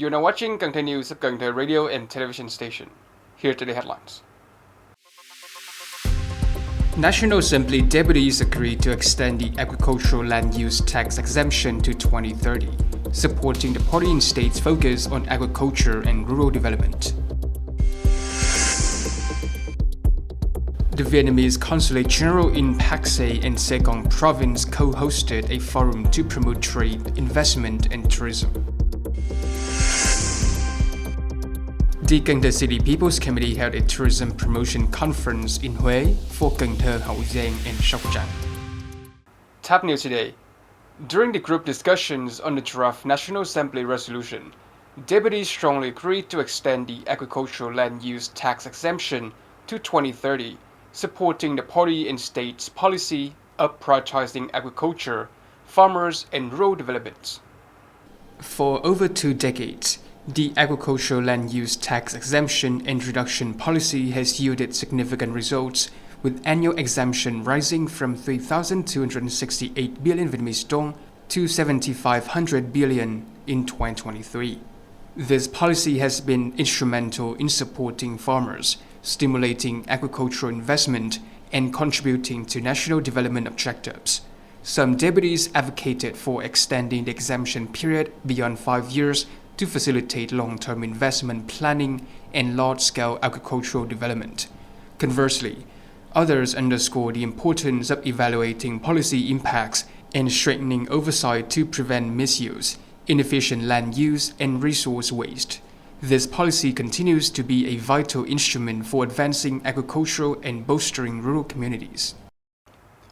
You're now watching Cần Thơ News of Cần Thơ radio and television station. Here are the headlines. National Assembly deputies agreed to extend the agricultural land use tax exemption to 2030, supporting the party in state's focus on agriculture and rural development. The Vietnamese Consulate General in Pakxe and Sekong province co-hosted a forum to promote trade, investment and tourism. The Cần Thơ City People's Committee held a tourism promotion conference in Huế for Cần Thơ, Hậu Giang and Sóc Trăng. Top news today. During the group discussions on the draft National Assembly resolution, deputies strongly agreed to extend the agricultural land use tax exemption to 2030, supporting the party and state's policy of prioritizing agriculture, farmers and rural development. For over 2 decades, the agricultural land use tax exemption and reduction policy has yielded significant results, with annual exemption rising from 3,268 billion Vietnamese dong to 7,500 billion in 2023. This policy has been instrumental in supporting farmers, stimulating agricultural investment, and contributing to national development objectives. Some deputies advocated for extending the exemption period beyond 5 years to facilitate long-term investment planning and large-scale agricultural development. Conversely, others underscore the importance of evaluating policy impacts and strengthening oversight to prevent misuse, inefficient land use, and resource waste. This policy continues to be a vital instrument for advancing agricultural and bolstering rural communities.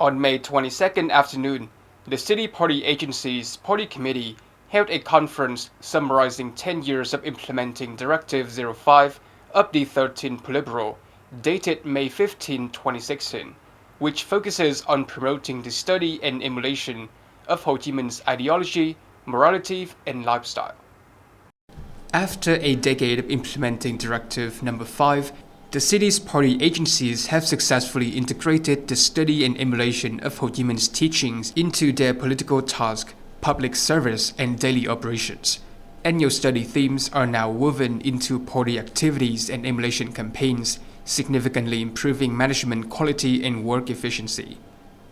On May 22nd afternoon, the City Party Agency's Party Committee held a conference summarizing 10 years of implementing Directive 05 of the 13th Politburo, dated May 15, 2016, which focuses on promoting the study and emulation of Ho Chi Minh's ideology, morality, and lifestyle. After a decade of implementing Directive No. 5, the city's party agencies have successfully integrated the study and emulation of Ho Chi Minh's teachings into their political task, public service, and daily operations. Annual study themes are now woven into party activities and emulation campaigns, significantly improving management quality and work efficiency.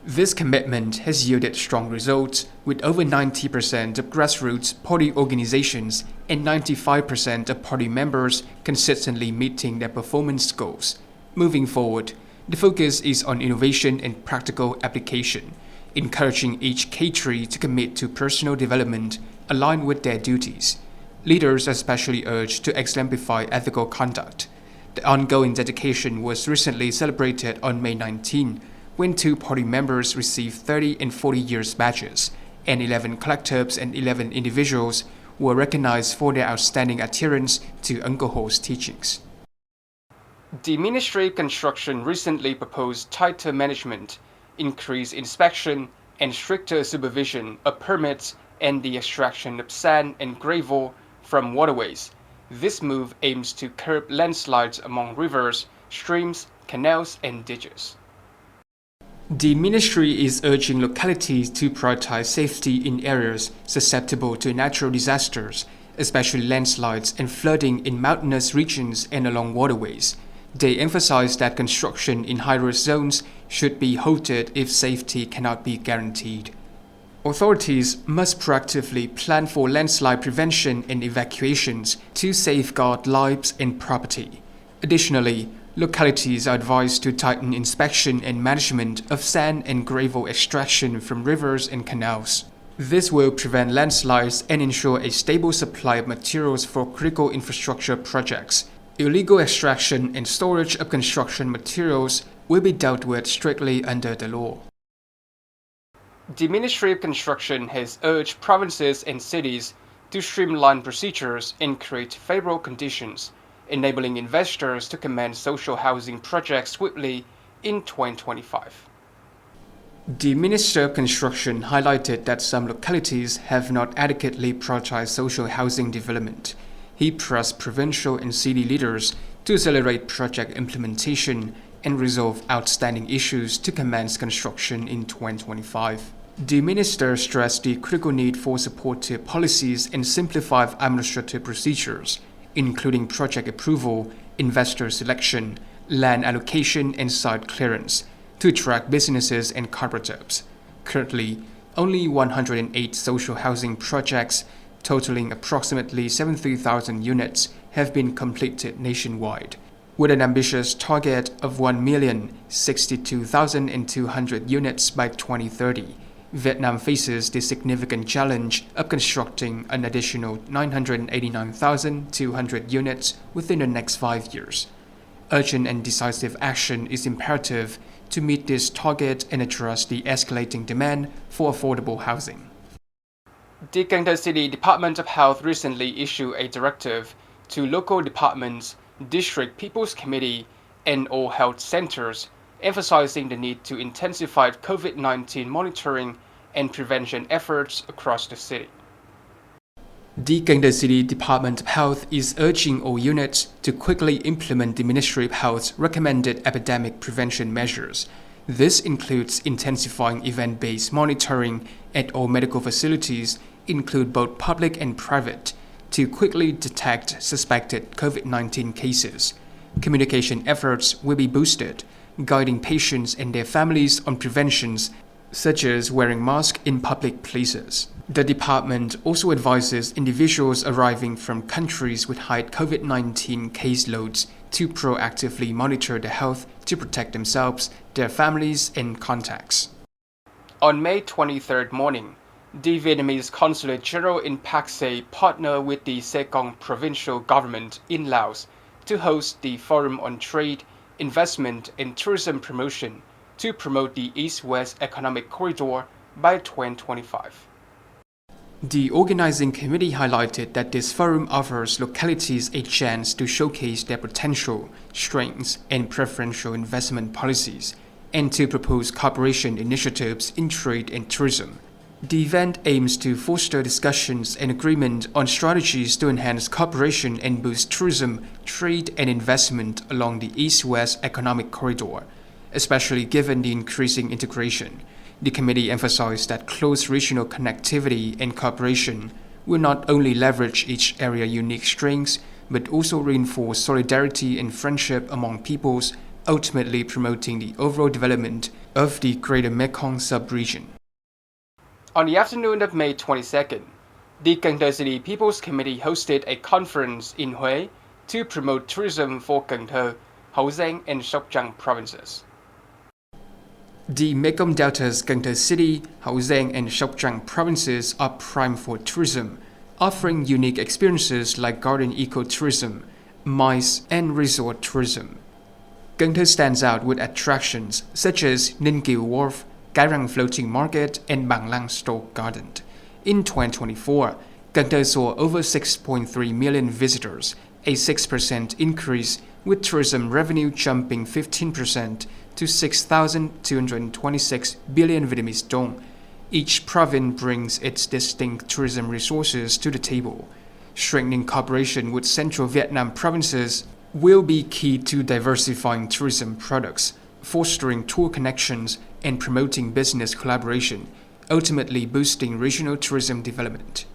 This commitment has yielded strong results, with over 90% of grassroots party organizations and 95% of party members consistently meeting their performance goals. Moving forward, the focus is on innovation and practical application, encouraging each cadre to commit to personal development aligned with their duties. Leaders are especially urged to exemplify ethical conduct. The ongoing dedication was recently celebrated on May 19, when 2 party members received 30 and 40 years badges, and 11 collectives and 11 individuals were recognized for their outstanding adherence to Uncle Ho's teachings. The Ministry of Construction recently proposed tighter management, increased inspection, and stricter supervision of permits and the extraction of sand and gravel from waterways. This move aims to curb landslides among rivers, streams, canals, and ditches. The ministry is urging localities to prioritize safety in areas susceptible to natural disasters, especially landslides and flooding in mountainous regions and along waterways. They emphasize that construction in high-risk zones should be halted if safety cannot be guaranteed. Authorities must proactively plan for landslide prevention and evacuations to safeguard lives and property. Additionally, localities are advised to tighten inspection and management of sand and gravel extraction from rivers and canals. This will prevent landslides and ensure a stable supply of materials for critical infrastructure projects. Illegal extraction and storage of construction materials will be dealt with strictly under the law. The Ministry of Construction has urged provinces and cities to streamline procedures and create favorable conditions, enabling investors to commence social housing projects swiftly in 2025. The Minister of Construction highlighted that some localities have not adequately prioritized social housing development. He pressed provincial and city leaders to accelerate project implementation and resolve outstanding issues to commence construction in 2025. The minister stressed the critical need for supportive policies and simplified administrative procedures, including project approval, investor selection, land allocation, and site clearance, to attract businesses and cooperatives. Currently, only 108 social housing projects, totaling approximately 70,000 units, have been completed nationwide. With an ambitious target of 1,062,200 units by 2030, Vietnam faces the significant challenge of constructing an additional 989,200 units within the next 5 years. Urgent and decisive action is imperative to meet this target and address the escalating demand for affordable housing. The Cần Thơ City Department of Health recently issued a directive to local departments, district people's committee, and all health centers, emphasizing the need to intensify COVID-19 monitoring and prevention efforts across the city. The Cần Thơ City Department of Health is urging all units to quickly implement the Ministry of Health's recommended epidemic prevention measures. This includes intensifying event-based monitoring at all medical facilities, include both public and private, to quickly detect suspected COVID-19 cases. Communication efforts will be boosted, guiding patients and their families on preventions such as wearing masks in public places. The department also advises individuals arriving from countries with high COVID-19 caseloads to proactively monitor their health to protect themselves, their families, and contacts. On May 23rd morning, the Vietnamese Consulate General in Pakse partnered with the Sekong provincial government in Laos to host the Forum on Trade, Investment and Tourism Promotion to promote the East-West Economic Corridor by 2025. The organizing committee highlighted that this forum offers localities a chance to showcase their potential, strengths, and preferential investment policies, and to propose cooperation initiatives in trade and tourism. The event aims to foster discussions and agreement on strategies to enhance cooperation and boost tourism, trade, and investment along the East-West Economic Corridor, especially given the increasing integration. The committee emphasized that close regional connectivity and cooperation will not only leverage each area's unique strengths, but also reinforce solidarity and friendship among peoples, ultimately promoting the overall development of the Greater Mekong sub-region. On the afternoon of May 22nd, the Cần Thơ City People's Committee hosted a conference in Huế to promote tourism for Cần Thơ, Hậu Giang, and Sóc Trăng provinces. The Mekong Delta's Cần Thơ City, Hậu Giang, and Sóc Trăng provinces are prime for tourism, offering unique experiences like garden ecotourism, MICE, and resort tourism. Cần Thơ stands out with attractions such as Ninh Kiều Wharf, Cái Răng Floating Market, and Bằng Lang Store Garden. In 2024, Cần Thơ saw over 6.3 million visitors, a 6% increase, with tourism revenue jumping 15% to 6,226 billion Vietnamese dong. Each province brings its distinct tourism resources to the table. Strengthening cooperation with central Vietnam provinces will be key to diversifying tourism products, fostering tour connections, and promoting business collaboration, ultimately boosting regional tourism development.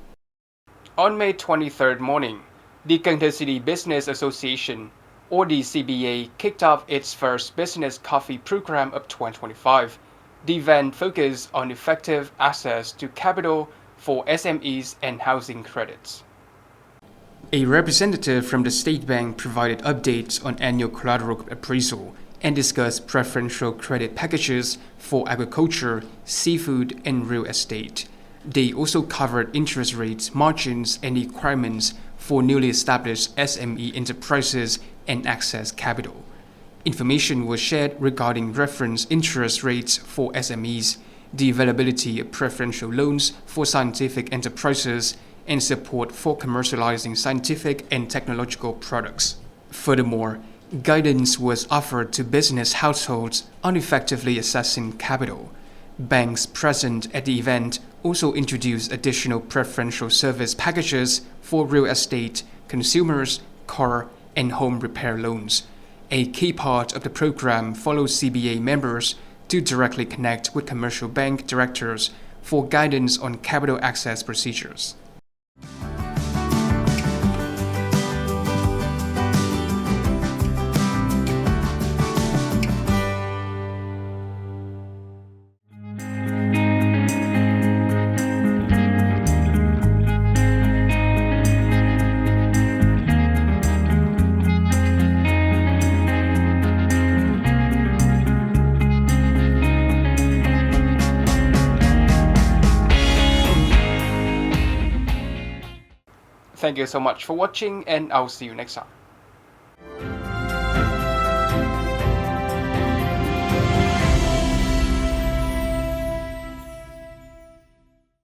On May 23rd morning, the Cần Thơ City Business Association, or the CBA, kicked off its first business coffee program of 2025. The event focused on effective access to capital for SMEs and housing credits. A representative from the State Bank provided updates on annual collateral appraisal and discussed preferential credit packages for agriculture, seafood, and real estate. They also covered interest rates, margins, and requirements for newly established SME enterprises and access capital. Information was shared regarding reference interest rates for SMEs, the availability of preferential loans for scientific enterprises, and support for commercializing scientific and technological products. Furthermore, guidance was offered to business households on effectively assessing capital. Banks present at the event also introduced additional preferential service packages for real estate, consumers, car, and home repair loans. A key part of the program follows CBA members to directly connect with commercial bank directors for guidance on capital access procedures. Thank you so much for watching, and I'll see you next time.